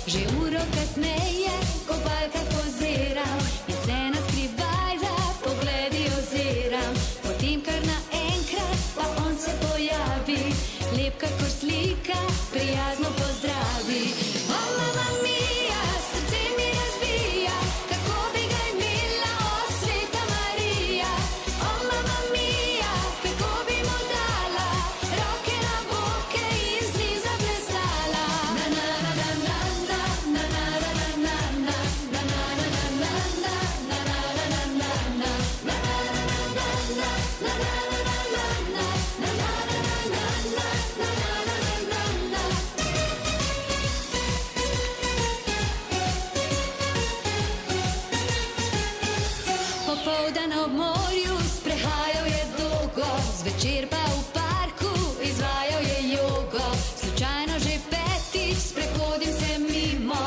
že uro kasneje kopalka poziram in se na skrivaj za pogledi oziram. Potem kar naenkrat pa on se pojavi, lep kakor slika, prijazno pozdravi. O, mama mia, srce mi razbija, kako bi ga imela, o, sveta Marija. O, mama mia, kako bi mu dala roke na boke in z njim zaplesala. Na na na na na na na na na na na na na na na na na. Popoldan ob morju sprehajal je dolgo, zvečer pa v parku izvajal je jogo. Slučajno že petič sprehodim se mimo,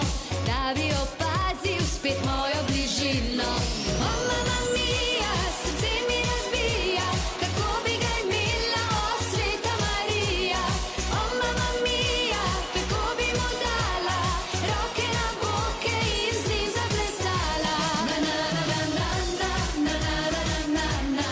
da bi opazil spet mojo bližino. O, mama mia, srce mi razbija, kako bi ga imela, o, sveta Marija. O, mama mia, kako bi mu dala roke na boke in z njim zaplesala. Na na na na na na na na na na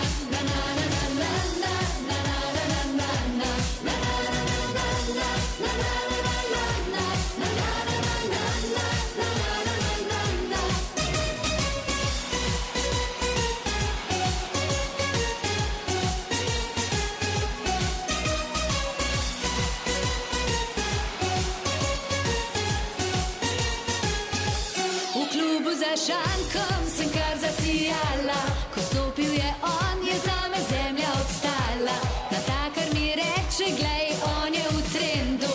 V klubu za šankom sem kar zasijala, ko stopil je on, je zame zemlja obstala. Natakar mi reče, glej, on je v trendu.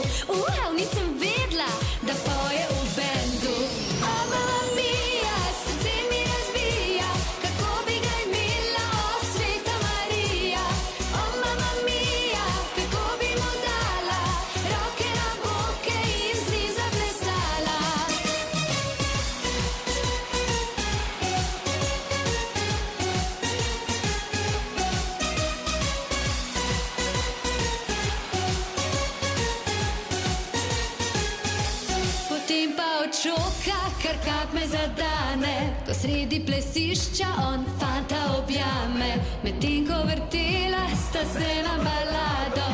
Nisem vedla, da poje v bendu. O, mama mia, srce mi razbija, kako bi ga imela, o, sveta Marija. O, mama mia, kako bi mu dala roke na boke in z njim zaplesala. Potem pa od šoka kar kap me zadane, ko sredi plesišča on fanta objame. Medtem ko vrtela sta se na balado,